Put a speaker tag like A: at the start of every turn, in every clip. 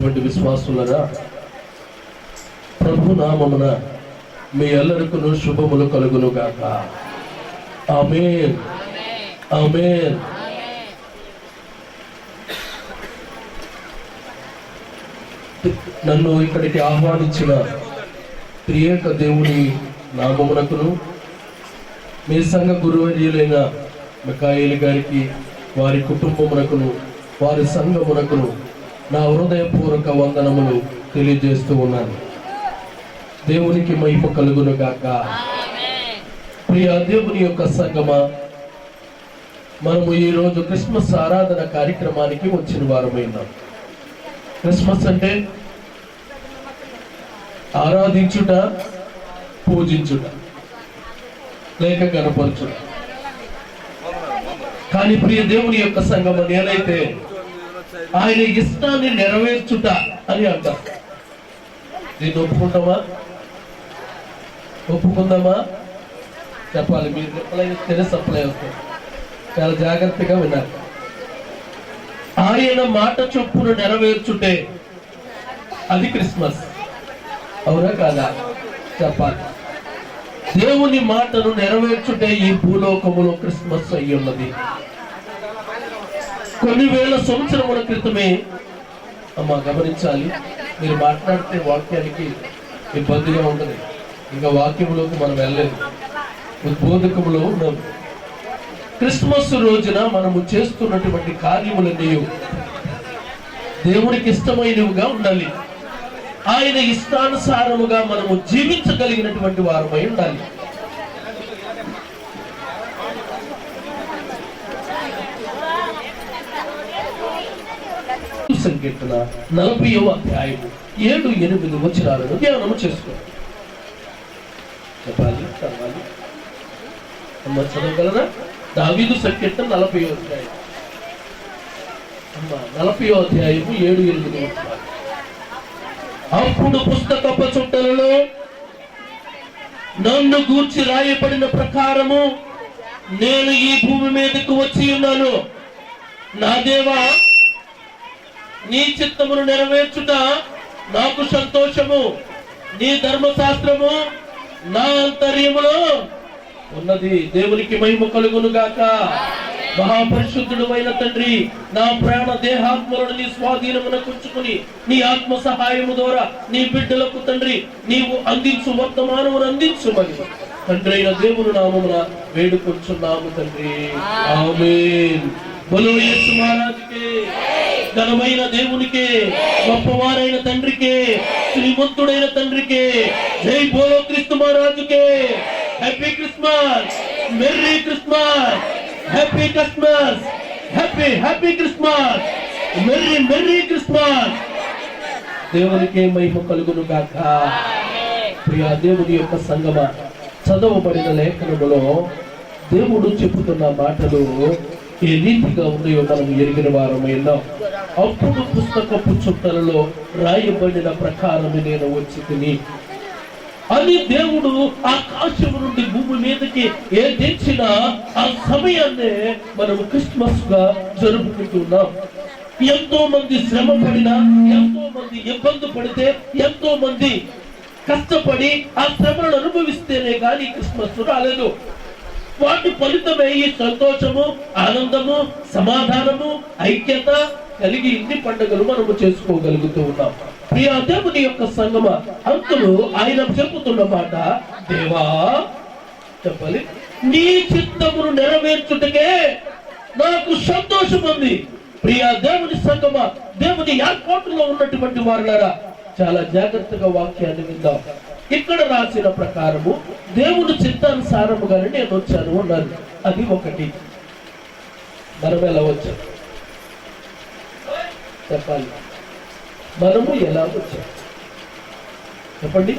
A: విశ్వాసులరా, ప్రభు నామమున మీ ಎಲ್ಲರಿಗೂ శుభములు కలుగును గాక. ఆమేన్, ఆమేన్. నన్ను ఇక్కడికి ఆహ్వానించిన త్రియేక దేవుని నామమునకును, మీ సంఘ గురువర్యులైన మిఖాయేలు గారికి, వారి కుటుంబమునకును, వారి సంఘమునకును నా హృదయపూర్వక వందనములు తెలియజేస్తూ ఉన్నాను. దేవునికి మహిమ కలుగును గాక. ప్రియ దేవుని యొక్క సంగమా, మనము ఈరోజు క్రిస్మస్ ఆరాధన కార్యక్రమానికి వచ్చిన వారమైనాం. క్రిస్మస్ అంటే ఆరాధించుట, పూజించుట, లేక కనపరచుట. కానీ ప్రియ దేవుని యొక్క సంగమా, నేనైతే ఆయన ఇష్టాన్ని నెరవేర్చుట అని అంటారు. దీన్ని ఒప్పుకుంటామా? ఒప్పుకుందామా? చెప్పాలి. మీరు రిప్లై ఇస్తేనే సప్లై అవుతుంది. చాలా జాగ్రత్తగా విన్నారు. ఆయన మాట చొప్పున నెరవేర్చుటే అది క్రిస్మస్. అవునా కాదా? చెప్పాలి. దేవుని మాటను నెరవేర్చుటే ఈ భూలోకములో క్రిస్మస్ అయి ఉన్నది. కొన్ని వేల సంవత్సరముల క్రితమే అమ్మ గమనించాలి. మీరు మాట్లాడితే వాక్యానికి ఇబ్బందిగా ఉంటుంది. ఇంకా వాక్యములోకి మనం వెళ్ళలేదు, ఉద్బోధకములో ఉన్నాం. క్రిస్మస్ రోజున మనము చేస్తున్నటువంటి కార్యములన్నీ దేవునికి ఇష్టమైనవిగా ఉండాలి. ఆయన ఇష్టానుసారముగా మనము జీవించగలిగినటువంటి వారమై ఉండాలి. సంకీర్తన 40వ అధ్యాయము 7-8 వచనాలను ధ్యానము చేసుకోండి. చెప్పాలి, చదవాలి. అమ్మ చదవగలరా? దావీదు సంకీర్తన 40వ అధ్యాయం, అమ్మ 40వ అధ్యాయము 7-8 వచనాలు. అప్పుడు పుస్తకపు చుట్టలలో నన్ను గూర్చి రాయబడిన ప్రకారము నేను ఈ భూమి మీదకు వచ్చి ఉన్నాను. నా దేవా, నీ చిత్తమును నెరవేర్చుట నాకు సంతోషము. నీ ధర్మశాస్త్రము నా అంతర్యములో ఉన్నది. దేవునికి మహిమ కలుగును గాక. మహాపరిశుద్ధుడు అయిన తండ్రి, నా ప్రాణ దేహాత్మలను నీ స్వాధీనమునకు ఉంచుకుని నీ ఆత్మ సహాయము ద్వారా నీ బిడ్డలకు తండ్రి నీవు అందించు వర్తమానమును అందించుమని తండ్రి అయిన దేవుని నామమున వేడుకొంచున్నాము తండ్రి. ఆమేన్. బోలో యేసు మహారాజుకే, ఘనమైన దేవునికే, గొప్పవారైన తండ్రికే, శ్రీమంతుడైన తండ్రికే జై. బోలో క్రీస్తు మహారాజుకే. Happy Christmas, merry Christmas, happy Christmas, happy Christmas, merry Christmas. దేవునికే మహిమ కలుగును గాక. ప్రియ దేవుని యొక్క సంగమ, చదవబడిన లేఖనములో దేవుడు చెబుతున్న మాటలు ఏ రీతిగా ఉన్నాయో మనం ఎరిగిన వారమైనాం. అప్పుడు పుస్తకపు చుట్టలలో రాయబడిన ప్రకారం నేను వచ్చి తిని అని దేవుడు ఆకాశము నుండి భూమి మీదకి ఏ తెచ్చినా ఆ సమయాన్నే మనము క్రిస్మస్ గా జరుపుకుంటున్నాం. ఎంతో మంది శ్రమ పడినా, ఎంతో మంది ఇబ్బంది పడితే, ఎంతో మంది కష్టపడి ఆ శ్రమను అనుభవిస్తేనే కానీ క్రిస్మస్ రాలేదు. వాటి ఫలితమే ఈ సంతోషము, ఆనందము, సమాధానము, ఐక్యత కలిగి ఇన్ని పండుగలు మనము చేసుకోగలుగుతూ ఉన్నాం. ప్రియ దేవుని యొక్క సంగమ, అంతలో ఆయన చెప్పుతున్న మాట, దేవా చెప్పాలి, నీ చిత్తమును నెరవేర్చుటకే నాకు సంతోషం ఉంది. ప్రియ దేవుని సంగమ, దేవుని ఏర్పాటులో ఉన్నటువంటి వారులారా, చాలా జాగ్రత్తగా వాక్యాన్ని విందాం. ఇక్కడ రాసిన ప్రకారము దేవుని చిత్తానుసారముగానే నేను వచ్చాను అన్నారు. అది ఒకటి. మనం ఎలా వచ్చాం చెప్పాలి. మనము ఎలా వచ్చాం చెప్పండి.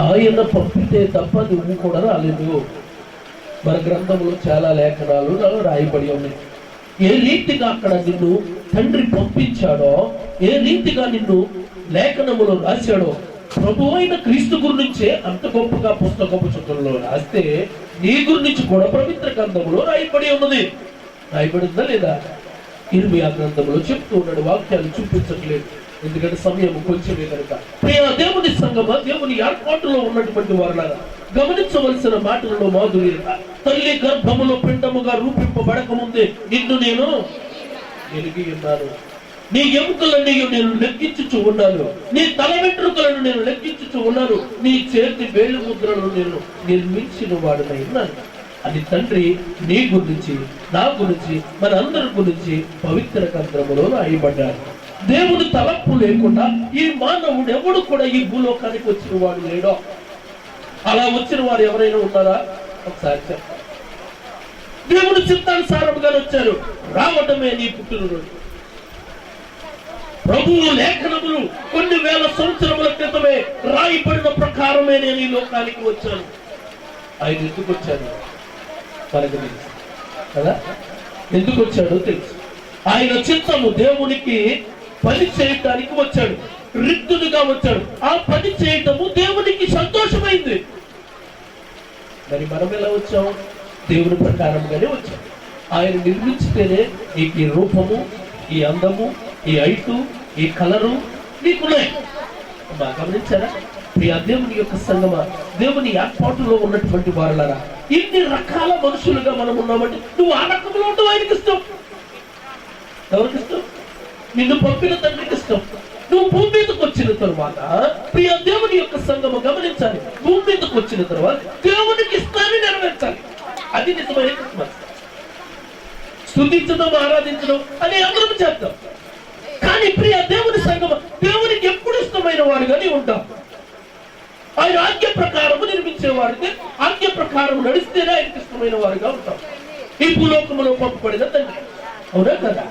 A: ఆయన పంపితే తప్ప నువ్వు కూడా రాలేదు. మన గ్రంథంలో చాలా లేఖనాలు రాయబడి ఉన్నాయి. ఏ రీతిగా అక్కడ నిన్ను తండ్రి పంపించాడో, ఏ రీతిగా నిన్ను లేఖనములో రాశాడో, ప్రభు అయిన క్రీస్తు గురించే అంత గొప్పగా పుస్తకపు చుట్టలలో రాస్తే నీ గురించి కూడా పవిత్ర గ్రంథములో రాయబడి ఉన్నది. రాయబడిందా లేదా? ఇర్మియా గ్రంథంలో చెప్తూ ఉన్నాడు. వాక్యాలు చూపించట్లేదు, ఎందుకంటే సమయం కొంచెమే కనుక. ప్రియ దేవుని సంగమ, దేవుని ఏర్పాటులో ఉన్నటువంటి వారులారా, గమనించవలసిన మాటలలో మాధుర్యత. తల్లి గర్భములో పిండముగా రూపింపబడక ముందే నిన్ను నేను ఎరిగి ఉన్నాను. నీ ఎముకలన్నీ నేను లెక్కించుచు ఉన్నాను. నీ తల వెంట్రుకలను నేను లెక్కించుచు ఉన్నాను. నీ చేతి వేలు ముద్రలను నేను నిర్మించిన వాడునై ఉన్నాను అని తండ్రి నీ గురించి, నా గురించి, మన అందరి గురించి పవిత్ర గ్రంథములో రాయబడ్డాడు. దేవుని తలపు లేకుండా ఈ మానవుడు ఎవడు కూడా ఈ భూలోకానికి వచ్చిన వాడు లేడో. అలా వచ్చిన వారు ఎవరైనా ఉన్నారా? ఒకసారి చెప్పండి. దేవుని చిత్తానుసారముగా వచ్చారు. రావటమే నీ పుట్టినరోజు. ప్రభువు లేఖనములు కొన్ని వేల సంవత్సరముల క్రితమే రాయబడిన ప్రకారమే నేను ఈ లోకానికి వచ్చాను. ఆయన ఎందుకు వచ్చాడు మనకు తెలుసు కదా. ఎందుకు వచ్చాడో తెలుసు. ఆయన చిత్తము దేవునికి పని చేయటానికి వచ్చాడు. రిక్తునిగా వచ్చాడు. ఆ పని చేయటము దేవునికి సంతోషమైంది. మరి మనం ఎలా వచ్చాము? దేవుని ప్రకారంగానే వచ్చాం. ఆయన నిర్మించితేనే నీకు ఈ రూపము, ఈ అందము, ఈ ఐటు, ఈ కలరు నీకున్నాయి. బాగా గమనించారా? ప్రియ దేవుని యొక్క సంగమ, దేవుని ఏర్పాటులో ఉన్నటువంటి వారులారా, ఇన్ని రకాల మనుషులుగా మనం ఉన్నామంటే నువ్వు ఆ రకంలో ఉండవు. ఆయనకి ఇష్టం. ఎవరికి ఇష్టం? నిన్ను పంపిన తండ్రికి ఇష్టం. నువ్వు భూమి మీదకి వచ్చిన తర్వాత, ప్రియ దేవుని యొక్క సంగమ గమనించాలి, భూమి మీదకి వచ్చిన తర్వాత దేవునికి ఇష్టాన్ని నెరవేర్చాలి. అది నిజమైన క్రిస్మస్. స్తుతించడం, ఆరాధించడం అని అందరం చేద్దాం. కానీ ప్రియ దేవుని సంగమ, దేవునికి ఎప్పుడు ఇష్టమైన వాడుగానే ఉంటాం. ఆయన ఆజ్ఞ ప్రకారము నిర్మించేవాడితే, ఆజ్ఞ ప్రకారం నడిస్తేనే ఆయనకి ఇష్టమైన వారుగా ఉంటాం. ఈ భూలోకములో పంపబడిన తండ్రి. అవునా కదా?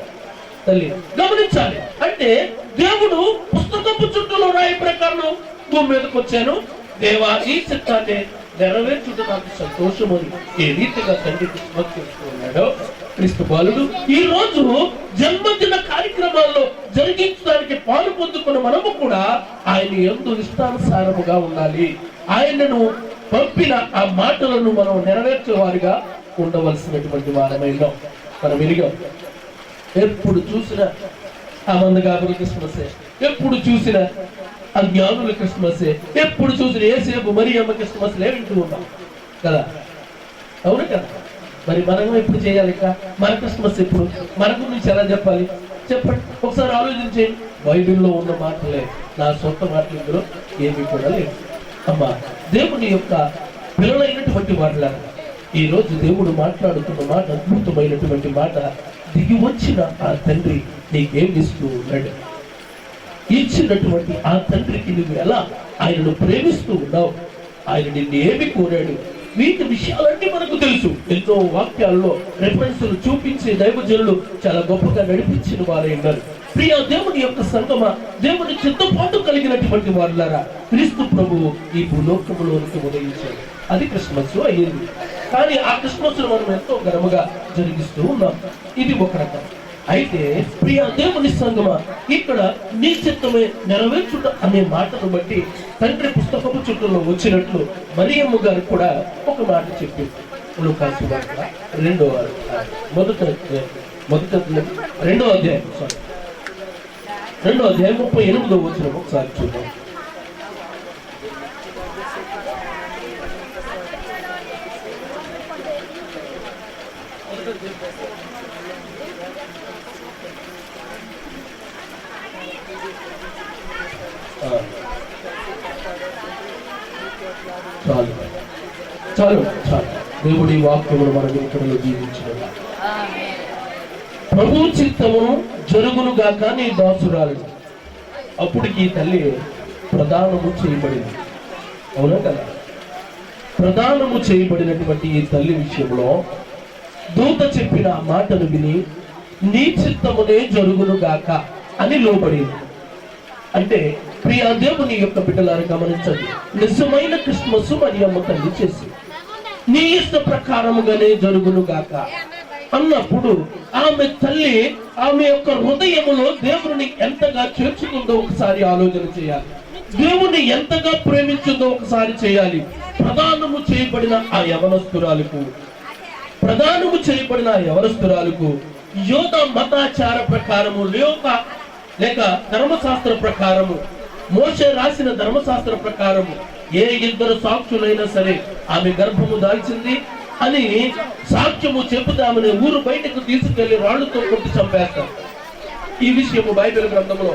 A: తల్లి గమనించాలి. అంటే దేవుడు పుస్తకపు చుట్టూలో రాయి ప్రకారం భూమి మీదకి వచ్చాను. దేవా, ఈ చిత్తాన్ని నెరవేర్చుట నాకు సంతోషం అని ఏ రీతిగా తండ్రికి సమర్పిస్తూ ఉన్నాడో క్రీస్తు బాలుడు ఈ రోజు జన్మదిన కార్యక్రమాల్లో జరిగించడానికి పాలు పొందుకున్న మనము కూడా ఆయన యందు ఇష్టానుసారముగా ఉండాలి. ఆయనను పంపిన ఆ మాటలను మనం నెరవేర్చేవారుగా ఉండవలసినటువంటి వారమైనా మనం విరిగాం. ఎప్పుడు చూసిన ఆ మందగాబుల క్రిస్మసే, ఎప్పుడు చూసిన ఆ జ్ఞానుల క్రిస్మసే, ఎప్పుడు చూసిన యేసేపు మరియమ్మ క్రిస్మస్లే వింటూ ఉన్నాం కదా. అవును కదా? మరి మనం ఎప్పుడు చేయాలి? ఇక మన క్రిస్మస్ ఎప్పుడు? మన గురించి ఎలా చెప్పాలి చెప్పండి. ఒకసారి ఆలోచించేయండి. బైబిల్లో ఉన్న మాటలే, నా సొంత మాటలు ఇందులో ఏమీ కూడా లేదు. అమ్మా, దేవుని యొక్క పిల్లలైనటువంటి మాటలాగా ఈ రోజు దేవుడు మాట్లాడుతున్న మాట అద్భుతమైనటువంటి మాట. దిగి వచ్చిన ఆ తండ్రి నీకేం ఇస్తూ ఉన్నాడు? ఇచ్చినటువంటి ఆ తండ్రికి నువ్వు ఎలా ఆయనను ప్రేమిస్తూ ఉన్నావు? ఆయన నిన్ను ఏమి కోరాడు? వీటి విషయాలన్నీ మనకు తెలుసు. ఎంతో వాక్యాల్లో రెఫరెన్సులు చూపించి దైవజనులు చాలా గొప్పగా నడిపించిన వారే ఉన్నారు. ప్రియ దేవుని యొక్క సంగమ, దేవుని చిత్తపాటు కలిగినటువంటి వారులారా, క్రీస్తు ప్రభువు ఈ భూలోకములోనికి ఉదయించాడు. అది క్రిస్మస్ అయ్యింది. కానీ ఆ క్రిస్మస్ మనం ఎంతో ఘనముగా జరిగిస్తూ ఉన్నాం. ఇది ఒక రకం. అయితే ప్రియ దేవుని సంగమ, ఇక్కడ నీ చిత్తమే నెరవేర్చుట అనే మాటను బట్టి తండ్రి పుస్తకపు చుట్టూలో వచ్చినట్లు మరియమ్మ గారు కూడా ఒక మాట చెప్పింది. లూకాసు వార్త 2వ అధ్యాయం 38వ వచనం ఒకసారి చూద్దాం. చాలు చాలు చాలు. దేవుడి వాక్యమును మన వెనుకలో జీవించిన ప్రభు చిత్తము జరుగును గాక నీ దాసురాలు. అప్పటికి తల్లి ప్రదానము చేయబడింది. అవునా కదా? ప్రదానము చేయబడినటువంటి ఈ తల్లి విషయంలో దూత చెప్పిన ఆ మాటను విని నీ చిత్తమునే జరుగును గాక అని లోబడింది. అంటే ప్రియ దేవుని యొక్క బిడ్డలారు గమనించండి, నిజమైన క్రిస్మస్ మరియమ్మ తల్లి చేసి నీ ఇష్ట ప్రకారముగానే జరుగును గాక అన్నప్పుడు ఆమె తల్లి ఆమె యొక్క హృదయములో దేవుని ఎంతగా చేర్చుకుందో ఒకసారి ఆలోచన చేయాలి. దేవుని ఎంతగా ప్రేమించిందో ఒకసారి చేయాలి. ప్రదానము చేయబడిన ఆ యవనస్తురాలకు యోధ మతాచార ప్రకారము లేక ధర్మశాస్త్ర ప్రకారము, మోషే రాసిన ధర్మశాస్త్ర ప్రకారము ఏ ఇద్దరు సాక్షులైనా సరే ఆమె గర్భము దాల్చింది అని సాక్ష్యము చెబుతామని ఊరు బయటకు తీసుకెళ్లి రాళ్లతో కొట్టి చంపేస్తారు. ఈ విషయము బైబిల్ గ్రంథంలో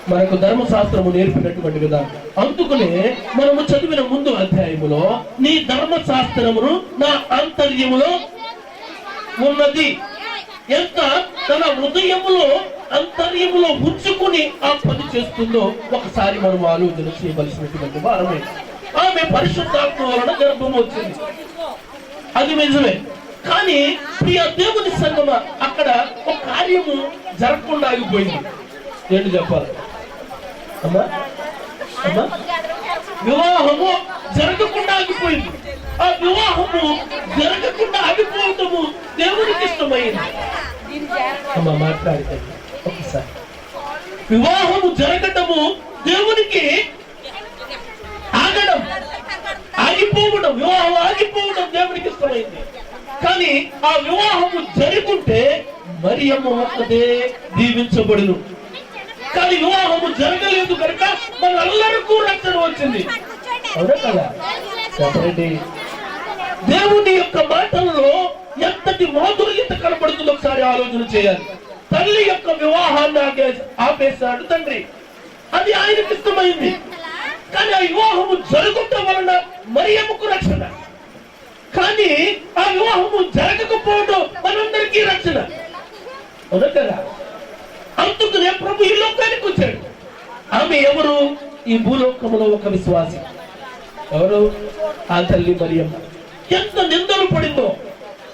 A: మనకు ధర్మశాస్త్రము నేర్పినటువంటి విధానం. అందుకనే మనము చదివిన ముందు అధ్యాయములో నీ ధర్మశాస్త్రమును నా ఆంతర్యములో ఉన్నది, ఎంత తన హృదయములో అంతర్యములో ఉంచుకుని ఆ పని చేస్తుందో ఒకసారి మనం ఆలోచన చేయవలసినటువంటి వారమే. ఆమె పరిశుద్ధాత్మ వలన గర్భం వచ్చింది, అది నిజమే. కానీ ప్రియ దేవుని సంగమ అక్కడ ఒక కార్యము జరగకుండా ఆగిపోయింది. ఏంటి చెప్పాలి అమ్మా? అమ్మా, వివాహము జరగకుండా ఆగిపోయింది. ఆ వివాహము జరగకుండా ఆగిపోవటము దేవునికి ఇష్టమైంది. అమ్మా మాట్లాడితే ఒకసారి, వివాహము జరగటము దేవునికి ఆగిపోవడం, వివాహం ఆగిపోవడం దేవునికి ఇష్టమైంది. కానీ ఆ వివాహము జరుగుంటే మరియమ్మ ఒక్కదే దీవించబడును. కానీ వివాహము జరగలేదు కనుక మనందరికీ రక్షణ వచ్చింది. అవునా కదా? చెప్పండి, దేవుని యొక్క మాటల్లో ఎంతటి మాధుర్యత కనబడుతుందో ఒకసారి ఆలోచన చేయాలి. తల్లి యొక్క వివాహాన్ని ఆపేశాడు తండ్రి, అది ఆయనకి ఇష్టమైంది. కానీ ఆ వివాహము జరగటం వలన మరియమ్మకు రక్షణ, కానీ ఆ వివాహము జరగకపోవడం మనందరికీ రక్షణ. అవునా కదా? అందుకనే ప్రభు ఈ లోకానికి వచ్చాడు. ఆమె ఎవరు? ఈ భూలోకములో ఒక విశ్వాసి. ఎవరు? ఆ తల్లి మరియమ్మ. ఎంత నిందలు పడిందో,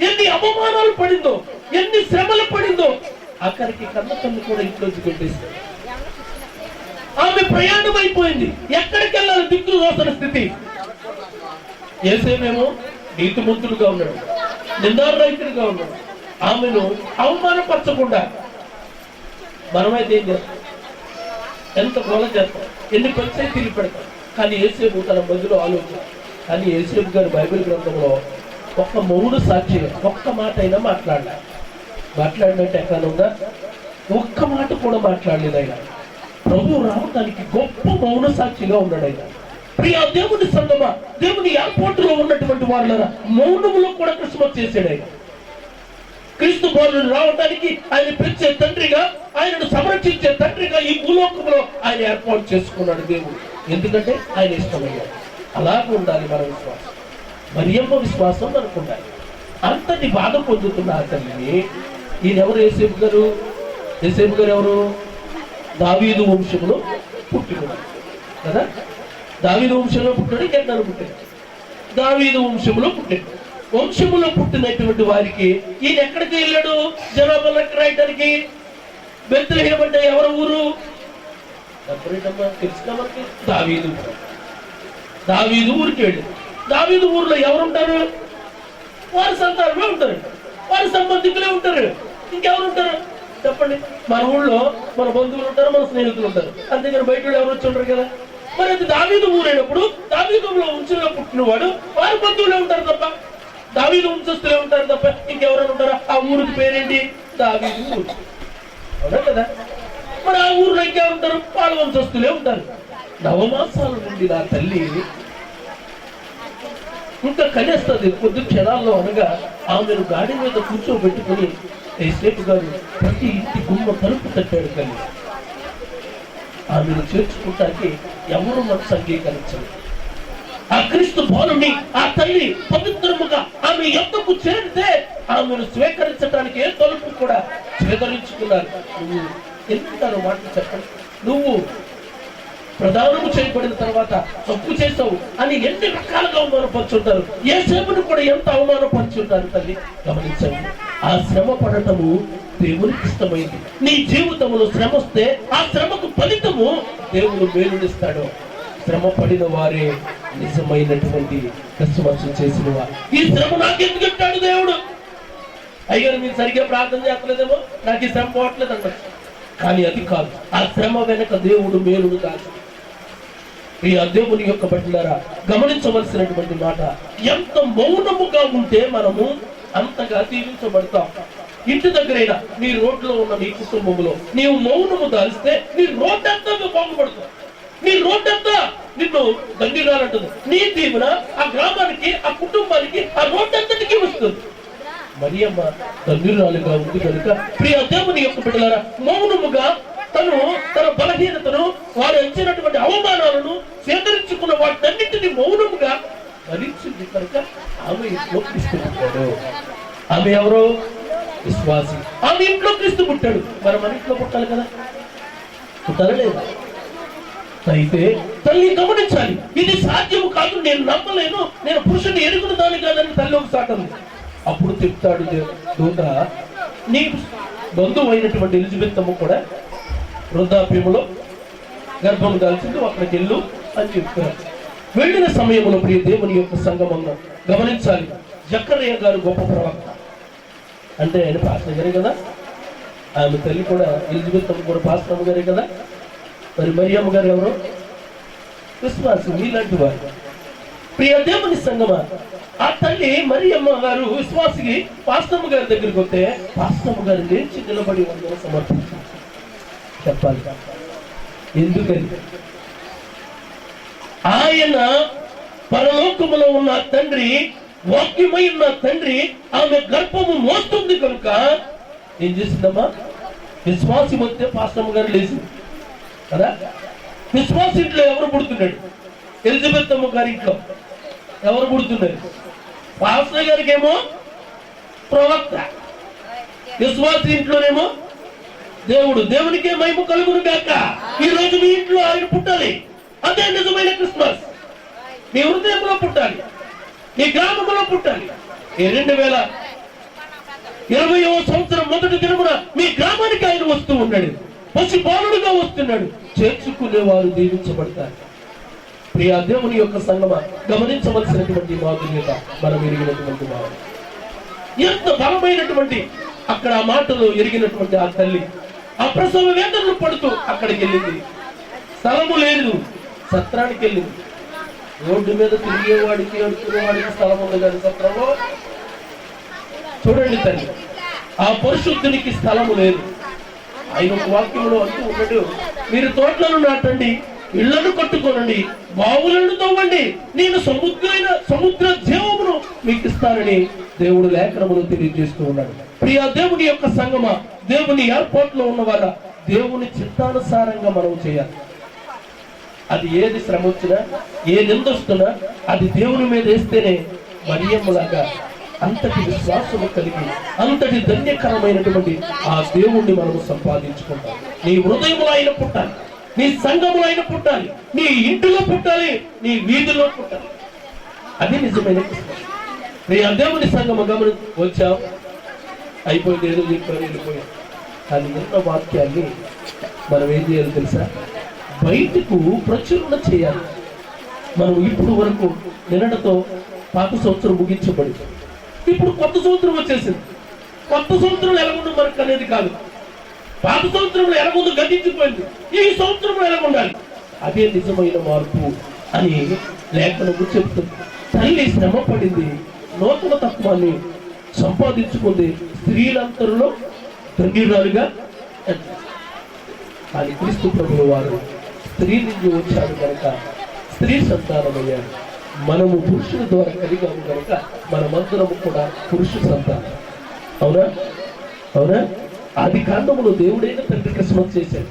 A: ఎన్ని అవమానాలు పడిందో, ఎన్ని శ్రమలు పడిందో, అక్కడికి కన్న తల్లి కూడా ఇంట్లోంచి పెట్టేసింది. ఆమె ప్రయాణం అయిపోయింది. ఎక్కడికి వెళ్ళాలి? దిక్కు దోసన స్థితి. యేసేమేమో నీతిమంతుడుగా ఉన్నాడు, నిందారహితుడిగా ఉన్నాడు. ఆమెను అవమానపరచకుండా మనమైతే ఏం చేస్తాం? ఎంత గోల చేస్తాం, ఎన్ని పంచాయతీలు పెడతాం. కానీ యేసేపు తన మధ్యలో ఆలోచన. కానీ యేసేపు గారు బైబిల్ గ్రంథంలో ఒక్క మౌన సాక్షిగా ఒక్క మాట అయినా మాట్లాడినట్టు ఎక్కడ ఉందా? ఒక్క మాట కూడా మాట్లాడలేదు ఆయన. ప్రభు రావడానికి గొప్ప మౌన సాక్షిగా ఉన్నాడు ఆయన. ప్రియ దేవుని సంగమ, దేవుని ఎయిర్పోర్టులో ఉన్నటువంటి వాళ్ళ మౌనములో కూడా క్రిస్మస్ చేశాడు ఆయన. క్రీస్తు బాలుడు రావడానికి ఆయన పెంచే తండ్రిగా, ఆయనను సంరక్షించే తండ్రిగా ఈ భూలోకంలో ఆయన ఏర్పాటు చేసుకున్నాడు దేవుడు. ఎందుకంటే ఆయన ఇష్టమయ్యాడు. అలాగే ఉండాలి మన విశ్వాసం. మరియమ్మ విశ్వాసం మనకు ఉండాలి. అంతటి బాధ పొందుతున్న ఆ తల్లిని ఈయనెవరు? యేసేపు గారు. యేసేపు గారు ఎవరు? దావీదు వంశంలో పుట్టినాడు కదా. దావీదు వంశంలో పుట్టాడు, ఎన్నను పుట్టాడు? దావీదు వంశంలో పుట్టాడు. వంశములో పుట్టినటువంటి వారికి ఈయన ఎక్కడికి వెళ్ళాడు? జనాభా లెక్క రాయడానికి. బెత్లెహేము అంటే ఎవరి ఊరు? తెలుసుగా మనకి. దావీదు ఊరికి వెళ్ళి, దావీదు ఊర్లో ఎవరుంటారు? వారి సంతానమే ఉంటారు, వారి సంబంధికులే ఉంటారు. ఇంకెవరు ఉంటారు చెప్పండి? మన ఊళ్ళో మన బంధువులు ఉంటారు, మన స్నేహితులు ఉంటారు. అంతేగాని బయట ఎవరు వచ్చి ఉంటారు కదా. మరి అది దావీదు ఊరైనప్పుడు దావీదులో వంశంలో పుట్టినవాడు వారి బంధువులే ఉంటారు తప్ప, దావీదు వంశస్థులే ఉంటారు తప్ప ఇంకెవరైనా ఉంటారా? ఆ ఊరికి పేరేంటి? దావీదు ఊరు. అవునా కదా? మరి ఆ ఊర్లో ఇంకెవరుంటారు? వాళ్ళ వంశస్థులే ఉంటారు. నవమాసాల నుండి నా తల్లి ఇంకా కనేస్తుంది కొద్ది క్షణాల్లో. అనగా ఆమెను గాడి మీద కూర్చోబెట్టుకుని యేసేపు గారు ప్రతి ఇంటి గుమ్మ తలుపు తట్టాడు. కానీ ఆమెను చేర్చుకుంటానికి ఎవరు మనసు అంగీకరించారు. ఆ క్రీస్తు బాలుని ఆ తల్లి పవిత్రముగా ఆమె ఎంతకు చేరితే ఆమెను స్వీకరించడానికి ఏ తలుపు కూడా స్వీకరించుకున్నారు. నువ్వు ఎందుకు మాటలు చెప్పండి? నువ్వు ప్రధానము చేయబడిన తర్వాత తప్పు చేసావు అని ఎన్ని రకాలుగా అవమానపరుచుంటారు. యేసేపును కూడా ఎంత అవమానపరుచుంటారు తల్లి. గమనించండి, ఆ శ్రమ పడటము దేవునికి ఇష్టమైంది. నీ జీవితంలో శ్రమ వస్తే ఆ శ్రమకు ఫలితము దేవుడు మేలునిస్తాడు. శ్రమ పడిన వారే నిజమైనటువంటి క్రిస్మస్ చేసిన వారు. ఈ శ్రమ నాకెందుకు ఇస్తాడు దేవుడు? అయ్యారు మీరు సరిగ్గా ప్రార్థన చేస్తలేదేమో, నాకు ఈ శ్రమ పోవట్లేదు అన్నట్టు. కానీ అది కాదు. ఆ శ్రమ వెనక దేవుడు మేలుడు కాదు. ఈ దేవుని యొక్క బిడ్డలారా, గమనించవలసినటువంటి మాట, ఎంత మౌనముగా ఉంటే మనము అంతగా దీవించబడతాం. ఇంటి దగ్గరైనా నీ రోడ్లో ఉన్న నీ కుటుంబంలో నీవు మౌనము దాల్స్తే నీ రోడ్డంతా బాగుపడుతుంది. నీ రోడ్డంతా నిన్ను దండిరాలంటుంది. నీ దీవెన ఆ గ్రామానికి, ఆ కుటుంబానికి, ఆ రోడ్డంతటికి వస్తుంది. మరియమ్మ దండిరాలుగా ఉంది కనుక ప్రియ దేవుని యొక్క బిడ్డలారా, మౌనముగా తన బలహీనతను, వారు ఇచ్చినటువంటి అవమానాలను సేకరించుకున్న వాటినన్నింటినీ మౌనముగా భరించింది కనుక ఆమె ఇంట్లో క్రీస్తు పుట్టాడు. ఆమె ఎవరో విశ్వాసి. ఆమె ఇంట్లో క్రీస్తు పుట్టాడు. మరి మన ఇంట్లో పుట్టాలి కదా, పుట్టాలా లేదా? అయితే తల్లి గమనించాలి, ఇది సాధ్యము కాదు, నేను నమ్మలేను, నేను పురుషుని ఎరుగున దాని కాదని తల్లి ఒక సాటం. అప్పుడు చెప్తాడు దూత, నీ బంధువు అయినటువంటి ఎలిజబెత్ అమ్మ కూడా వృద్ధాప్యములో గర్భం దాల్చింది, అక్కడికి వెళ్ళు అని చెప్తారు. వెళ్ళిన సమయంలో ప్రియ దేవుని యొక్క సంగమంలో గమనించాలి, జకరియా గారు గొప్ప ప్రవక్త. అంటే ఆయన పాస్టర్ గారే కదా, ఆమె తల్లి కూడా ఎలిజబెత్ అమ్మ కూడా పాస్టర్ అమ్మ గారే కదా. మరి మరియమ్మ గారు ఎవరు? విశ్వాసం, మీలాంటి వారు. ప్రియ దేవుని సంగమా, ఆ తల్లి మరియమ్మ గారు విశ్వాసికి పాస్టమ్మ గారి దగ్గరికి వస్తే పాస్టమ్మ గారు లేచి నిలబడి వందన సమర్పించారు. చెప్పాలి ఎందుకని? ఆయన పరలోకములో ఉన్న తండ్రి, వాక్యమై ఉన్న తండ్రి ఆమె గర్భము మోస్తుంది కనుక ఏం చేసిందమ్మా? విశ్వాసి వస్తే పాస్టమ్మ గారు లేచింది కదా. విశ్వాసి ఇంట్లో ఎవరు పుడుతున్నాడు? ఎలిజబెత్ అమ్మ గారి ఇంట్లో ఎవరు పుడుతున్నారు? పాస్టర్ గారికి ఏమో ప్రవక్త, విశ్వాసి ఇంట్లోనేమో దేవుడు. దేవునికే మహిమ కలుగును గాక. ఈ రోజు మీ ఇంట్లో ఆయన పుట్టాలి. అదే నిజమైన క్రిస్మస్. మీ హృదయంలో పుట్టాలి, మీ గ్రామంలో పుట్టాలి. 2020వ సంవత్సరం మొదటి దినమున మీ గ్రామానికి ఆయన వస్తూ ఉన్నాడు. పసి బాలుడుగా వస్తున్నాడు. చేర్చుకునేవారు దీవించబడతారు. ప్రియా దేవుని యొక్క సంగమ, గమనించవలసినటువంటి మాధుర్యత మనం ఎరిగినటువంటి వారు. ఎంత బలమైనటువంటి అక్కడ ఆ మాటలు ఎరిగినటువంటి ఆ తల్లి ఆ ప్రసవ వేదనలు పడుతూ అక్కడికి వెళ్ళింది. స్థలము లేదు, సత్రానికి వెళ్ళింది. రోడ్డు మీద తిరిగేవాడికి, అడుకునేవాడికి స్థలం ఉంది కానీ సత్రంలో చూడండి తల్లి, ఆ పరిశుద్ధునికి స్థలము లేదు. ఆయన ఒక వాక్యంలో అంటూ ఉన్నాడు, మీరు తోటలను నాటండి, ఇళ్లను కట్టుకోనండి, బావులను తవ్వండి, నేను సముద్ర జీవమును మీకు ఇస్తానని దేవుడు లేఖనములు తెలియజేస్తూ ఉన్నాడు. ప్రియా దేవుని యొక్క సంగమ, దేవుని ఏర్పాట్లో ఉన్నవారా, దేవుని చిత్తానుసారంగా మనం చేయాలి. అది ఏది శ్రమ వచ్చినా, ఏ నిందొస్తున్నా అది దేవుని మీద వేస్తేనే మరియమ్మలాగా అంతటి విశ్వాసము కలిగి అంతటి ధన్యకరమైనటువంటి ఆ దేవుణ్ణి మనము సంపాదించుకుంటాం. నీ హృదయములో ఆయన పుట్టాలి, నీ సంఘములో ఆయన పుట్టాలి, నీ ఇంటిలో పుట్టాలి, నీ వీధిలో పుట్టాలి. అది నిజమైన క్రిస్మస్. నీ దేవుని సంఘము గమని వచ్చాం, అయిపోయింది, ఏదో చెప్పారు, వెళ్ళిపోయాం. కానీ ఎన్నో వాక్యాన్ని మనం ఏం చేయాలి తెలుసా? బయటకు ప్రచురణ చేయాలి. మనం ఇప్పుడు వరకు నిన్నటితో పాత సంవత్సరం ముగించబడింది. ఇప్పుడు కొత్త సంవత్సరం వచ్చేసింది. కొత్త సంవత్సరం ఎలాగుందో మనకు అనేది కాదు. పాత సంవత్సరంలో ఎలాగుందో గతించిపోయింది. ఈ సంవత్సరంలో ఎలాగుండాలి, అదే నిజమైన మార్పు అని లేఖనము చెప్తుంది. తల్లి శ్రమ పడింది, నూతన తత్వాన్ని సంపాదించుకుంది, స్త్రీలంతరిలో ధన్యురాలుగా. కానీ క్రీస్తు ప్రభువు వారు స్త్రీ నుంచి వచ్చాడు కనుక స్త్రీ సంతానమయ్యాడు. మనము పురుషుల ద్వారా కలిగాము కనుక మనమందరము కూడా పురుష సంతానం. అవునా? అవునా? ఆది కాండములో దేవుడైన తండ్రి క్రిస్మస్ చేశాడు.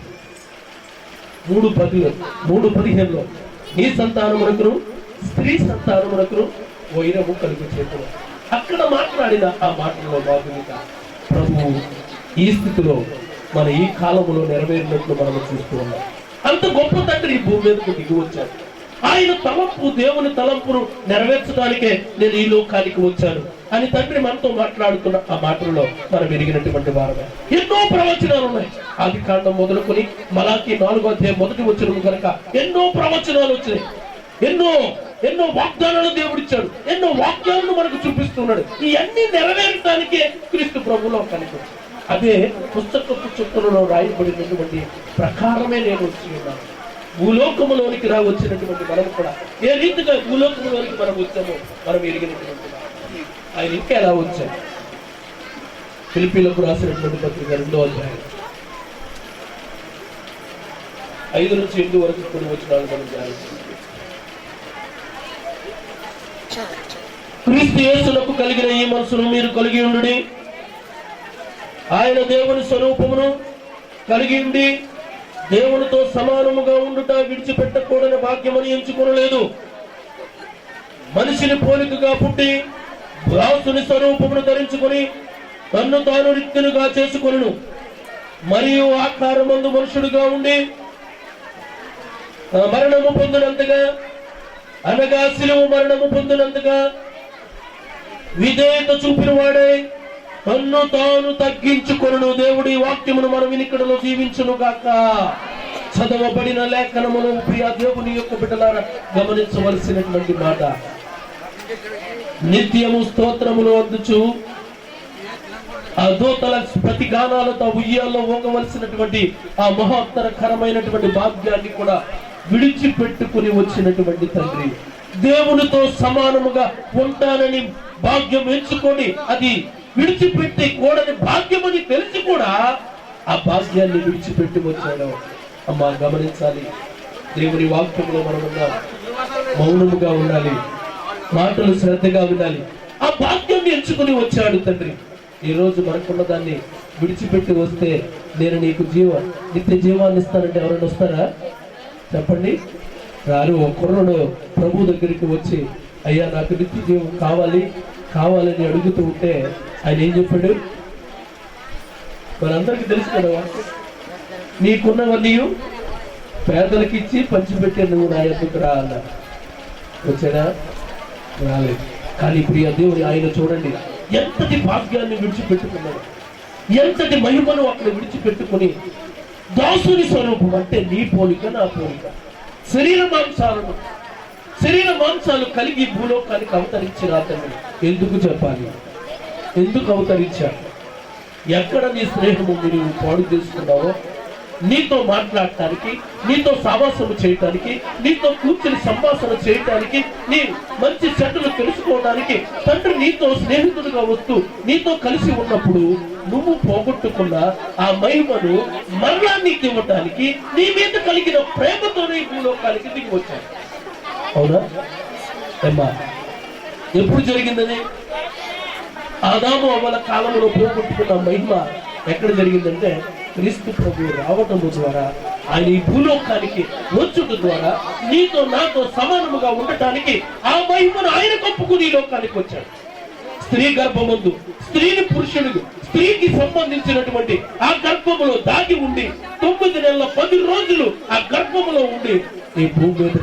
A: 3:15 నీ సంతానమునకును స్త్రీ సంతానమునకును వైరము కలుగు చేతులు. అక్కడ మాట్లాడిన ఆ మాటల్లో భాగంగా ప్రభువు ఈ స్థితిలో మన ఈ కాలములో నెరవేరినట్లు మనము చూస్తూ ఉన్నాం. అంత గొప్ప తండ్రి ఈ భూమి మీదకు దిగి వచ్చాడు. ఆయన తలంపు, దేవుని తలంపును నెరవేర్చడానికే నేను ఈ లోకానికి వచ్చాను అని తండ్రి మనతో మాట్లాడుతున్న ఆ మాటల్లో మనం ఎరిగినటువంటి వారమే. ఎన్నో ప్రవచనాలు ఉన్నాయి. ఆది కాండం మొదలుకొని మలాకి 4వ అధ్యాయం 1వ వచనం కనుక ఎన్నో ప్రవచనాలు వచ్చినాయి. ఎన్నో వాగ్దానాలు దేవుడిచ్చాడు. ఎన్నో వాక్యాలను మనకు చూపిస్తున్నాడు. ఇవన్నీ నెరవేరడానికే క్రీస్తు ప్రభువులో కనిపించాడు. అదే పుస్తకపు చుట్టలలో రాయబడినటువంటి ప్రకారమే నేను వచ్చి ఉన్నాను. భూలోకములోనికి వచ్చినటువంటి మనం కూడా ఏ రీతిగా భూలోకములోనికి మనం వచ్చామో మనం ఎరిగినటువంటి ఆయన ఇంకా ఎలా వచ్చాడు. ఫిలిప్పీలకు రాసినటువంటి పత్రిక 2వ అధ్యాయం 5 నుంచి 8 వరకు కొన్ని వచనాలు మనం ధ్యానిస్తాం. క్రీస్తు యేసునకు కలిగిన ఈ మనసును మీరు కలిగి ఉండుడి. ఆయన దేవుని స్వరూపమును కలిగి ఉండి దేవునితో సమానముగా ఉండుట విడిచిపెట్టకూడని భాగ్యమని ఎంచుకొనలేదు. మనిషిని పోలికగా పుట్టి దాసుని స్వరూపమును ధరించుకొని తన్ను తాను రిక్తునిగా చేసుకొనును. మరియు ఆకారమందు మనుషుడుగా ఉండి మరణము పొందినంతగా, అనగా శిలువ మరణము పొందినంతగా విధేయత చూపిన వాడే తన్ను తాను తగ్గించుకొనును. దేవుడి వాక్యమును మన వినికిడిలో జీవించును గాక. చదవబడిన లేఖనమును ప్రియ దేవుని యొక్క బిడ్డలారా గమనించవలసినటువంటి మాట. నిత్యము స్తోత్రములు అందుచు ఆ దూతల ప్రతి గానాలతో ఉయ్యాల్లో ఊగవలసినటువంటి ఆ మహోత్తరకరమైనటువంటి భాగ్యాన్ని కూడా విడిచిపెట్టుకుని వచ్చినటువంటి తండ్రి, దేవునితో సమానముగా ఉంటానని భాగ్యం ఎంచుకొని అది విడిచిపెట్టి కూడని భాగ్యమని తెలిసి కూడా ఆ భాగ్యాన్ని విడిచిపెట్టి వచ్చాడు. అమ్మా గమనించాలి, దేవుని వాక్యంలో మనమున్నా మౌనముగా ఉండాలి, మాటలు శ్రద్ధగా ఉండాలి. ఆ భాగ్యాన్ని ఎంచుకుని వచ్చాడు తండ్రి. ఈ రోజు మనకున్న దాన్ని విడిచిపెట్టి వస్తే నేను నీకు నిత్య జీవాన్ని ఇస్తానంటే ఎవరైనా వస్తారా? చెప్పండి. రారు. ఒక కుర్రడు ప్రభు దగ్గరికి వచ్చి అయ్యా నాకు నిత్య జీవం కావాలని అడుగుతూ ఉంటే ఆయన ఏం చెప్పాడు? మనందరికీ తెలుసు కదా, నీకున్నవన్నీ పేదలకు ఇచ్చి పంచిపెట్టే నువ్వు నా ఎద్దుకు రా అన్నా. వచ్చాడా? రాలేదు. కానీ ప్రియ దేవుని ఆయన చూడండి ఎంతటి భాగ్యాన్ని విడిచిపెట్టుకున్నాడు, ఎంతటి మహిమను అక్కడ విడిచిపెట్టుకుని దాసుని స్వరూపం అంటే నీ పోలిక నా పోలిక, శరీర మాంసాలు కలిగి భూలోకానికి అవతరించిన అతను ఎందుకు చెప్పాలి? ఎందుకు అవతరించాడు? ఎక్కడ నీ స్నేహము నువ్వు పాడు చేసుకున్నావో, నీతో మాట్లాడటానికి, నీతో సావాసము చేయటానికి, నీతో కూర్చుని సంభాషణ చేయటానికి, నీ మంచి చెడ్డలు తెలుసుకోవడానికి తండ్రి నీతో స్నేహితుడిగా వస్తూ నీతో కలిసి ఉన్నప్పుడు నువ్వు పోగొట్టుకున్న ఆ మహిమను మరలా నీకు ఇవ్వటానికి నీ మీద కలిగిన ప్రేమతోనే భూలోకానికి దిగి వచ్చాను. అవునా ఏమ్మా? ఎప్పుడు జరిగిందని? ఆదాము అవ్వల కాలంలో పోగొట్టుకున్న మహిమ ఎక్కడ జరిగిందంటే క్రీస్తు ప్రభు రావటం ద్వారా, ఆయన ఈ భూలోకానికి వచ్చుట ద్వారా నీతో నాతో సమానముగా ఉండటానికి ఆ మహిమను ఆయన కప్పుకుని ఈ లోకానికి వచ్చాడు. స్త్రీ గర్భమందు స్త్రీని పురుషుడు, స్త్రీకి సంబంధించినటువంటి ఆ గర్భములో దాగి ఉండి 9 నెలల 10 రోజులు ఆ గర్భములో ఉండి ఈ భూమి మీద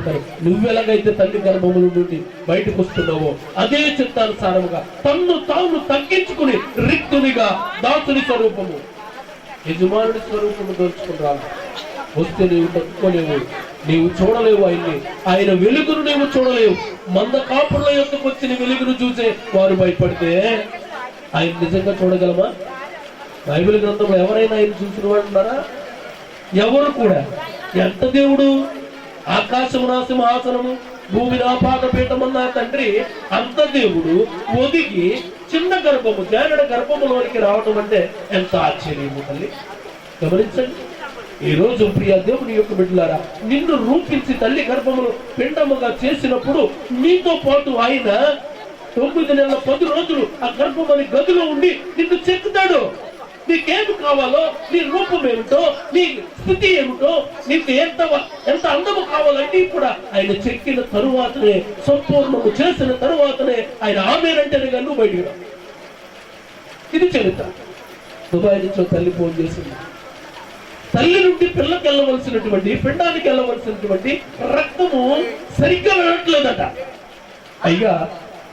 A: నువ్వెలాగైతే తల్లి గర్భముల నుండి బయటకు వస్తున్నావో అదే చిత్తానుసారముగా తన్ను తాను తగ్గించుకుని రిక్తునిగా దాసుని స్వరూపము, యజమానుడి స్వరూపము దోచుకున్నావు. వస్తే నీవు తట్టుకోలేవు, నీవు చూడలేవు ఆయన్ని. ఆయన వెలుగును నీవు చూడలేవు. మంద కాపుల యొక్కకు వచ్చిన వెలుగును చూసే వారు భయపడితే ఆయన నిజంగా చూడగలమా? బైబిల్ గ్రంథంలో ఎవరైనా ఆయన చూసిన వాడు ఉన్నారా? ఎవరు కూడా. ఎంత దేవుడు! ఆకాశము నా సింహాసనము, భూమి నా పాదపీఠమన్న తండ్రి అంత దేవుడు ఒదిగి చిన్న గర్భము, జానడ గర్భములోనికి రావటం అంటే ఎంత ఆశ్చర్యము తల్లి. గమనించండి. ఈ రోజు ప్రియ దేవుని యొక్క బిడ్డలారా, నిన్ను రూపించి తల్లి గర్భములు పిండముగా చేసినప్పుడు నీతో పాటు ఆయన 9 నెలల 10 రోజులు ఆ గర్భమని గదిలో ఉండి నిన్ను చెక్కుతాడు. నీకేమి కావాలో, నీ రూపం ఏమిటో, నీ స్థితి ఏమిటో, నీకు ఎంత అందము కావాలంటే కూడా ఆయన చెక్కిన తరువాతనే, సంపూర్ణము చేసిన తరువాతనే ఆయన ఆమేనంటేనే కానీ నువ్వు బయటికి రా. ఇది చరిత్ర. దుబాయ్ నుంచి తల్లి ఫోన్ చేసింది. తల్లి నుండి పిల్లకి వెళ్ళవలసినటువంటి, పిండానికి వెళ్ళవలసినటువంటి రక్తము సరిగ్గా వెళ్ళట్లేదట. అయ్యా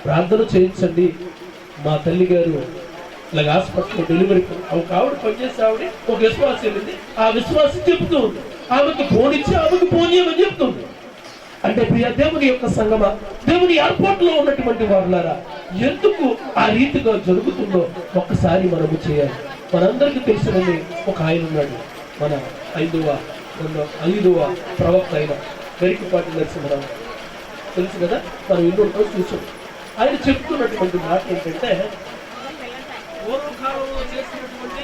A: ప్రార్థన చేయించండి, మా తల్లి గారు ఇలాగ హాస్పిటల్లో డెలివరీ, ఒక ఆవిడ పనిచేసే ఆవిడ ఒక విశ్వాసం వెళ్ళింది. ఆ విశ్వాసం చెబుతూ ఉంది, ఆమెకు ఫోన్ ఇచ్చి ఆమెకు ఫోన్ చేయమని చెప్తుంది. అంటే ప్రియ దేవుని యొక్క సంగమా, దేవుని ఏర్పాటులో ఉన్నటువంటి వారులారా, ఎందుకు ఆ రీతిగా జరుగుతుందో ఒక్కసారి మనము చేయాలి. మనందరికీ తెలిసినది ఒక ఆయన ఉన్నాడు, మన ఐదవ ప్రవక్త అయిన గరికపాటి నరసింహరావు. తెలుసు కదా, మనం ఎన్నో చూసాం. ఆయన చెప్తున్నటువంటి మాట ఏంటంటే, పూర్వకాలంలో చేసినటువంటి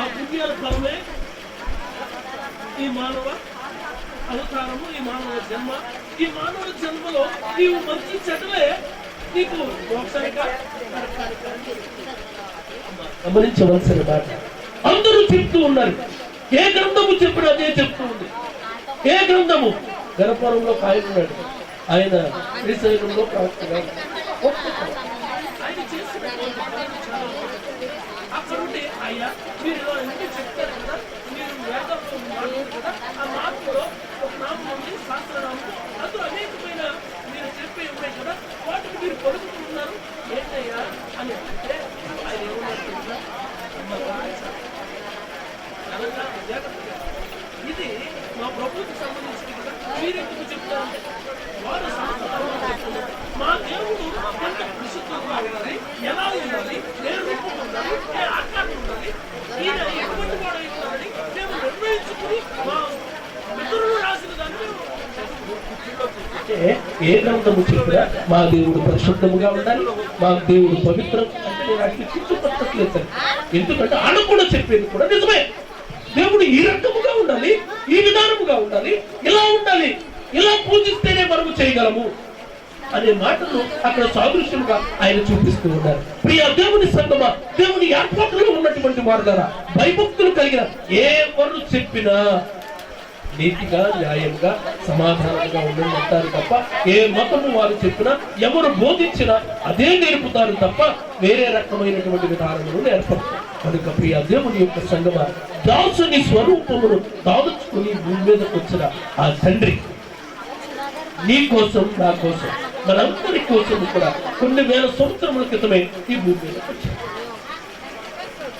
A: ఆ పుణ్యాల ఫలమే ఈ మానవ అవతారము, ఈ మానవ జన్మ. ఈ మానవ జన్మలో నీవు మంచి చెడ్డలే నీకు మోక్షంగా గమనించవలసిన మాట. అందరూ చెప్తూ ఉన్నారు, ఏ గ్రంథము చెప్పినా అదే చెప్తూ ఉంది. ఏ గ్రంథము? గణపురంలో కాయనున్నాడు, ఆయన శ్రీశైలంలో ప్రవక్తగా ఆయన చేసిన అక్కడుండి అయ్యా మీరు అన్ని చెప్తారు కదా, మీరు వేదంలో మాట్లాడు కదా, ఆ మార్పులో ఒక నామం ఉంది, శాస్త్రనామం, అందులో అనేకమైన మీరు చెప్పే ఉన్నాయి కదా, వాటికి మీరు పలుకుతున్నారు ఏంటయ్యా అని అంటే ఆయన ఏమన్నా ఇది మా ప్రభుత్వకు సంబంధించింది కదా, మీరెందుకు చెప్తారు? వారు శాస్త్రం మా దేవుడు ఎంత విశుద్ధంగా ఉండాలి, ఎలా ఉండాలి, ఏ రూపం ఉండాలి, ఏ ఆకారం ఉండాలి, ఈయన ఎటువంటి వాడు ఉండాలని మేము నిర్ణయించుకుని మా మిత్రులు రాసిన దాన్ని ఏ గ్రంథము చెప్పినా మా దేవుడు పరిశుద్ధముగా ఉండాలి, మా దేవుడు పవిత్రం అంటే నేను అట్లా చుట్టుపట్టట్లేదు. ఎందుకంటే ఆడ కూడా చెప్పేది కూడా నిజమే. దేవుడు ఈ రకముగా ఉండాలి, ఈ విధానముగా ఉండాలి, ఇలా ఉండాలి, ఇలా పూజిస్తేనే మనము చేయగలము అనే మాటలు అక్కడ సాదృశ్యంగా ఆయన చూపిస్తూ ఉన్నారు. ప్రియ దేవుని సంగమా, దేవుని ఏర్పాటులో ఉన్నటువంటి వారులారా, భయభక్తులు కలిగిన ఎవరు చెప్పినా నీతిగా, న్యాయంగా, సమాధానంగా ఉండండి అంటారు తప్ప, ఏ మతము వారు చెప్పినా, ఎవరు బోధించినా అదే నేర్పుతారు తప్ప వేరే రకమైనటువంటి విధానములు నేర్పడతారు. కనుక ప్రియ దేవుని యొక్క సంగమ, దాసుని స్వరూపమును దాచుకుని భూమి మీదకి వచ్చిన ఆ తండ్రి నీ కోసం, నా కోసం, మనందరి కోసం కూడా కొన్ని వేల సంవత్సరముల క్రితమే ఈ భూమి మీదకి వచ్చాడు.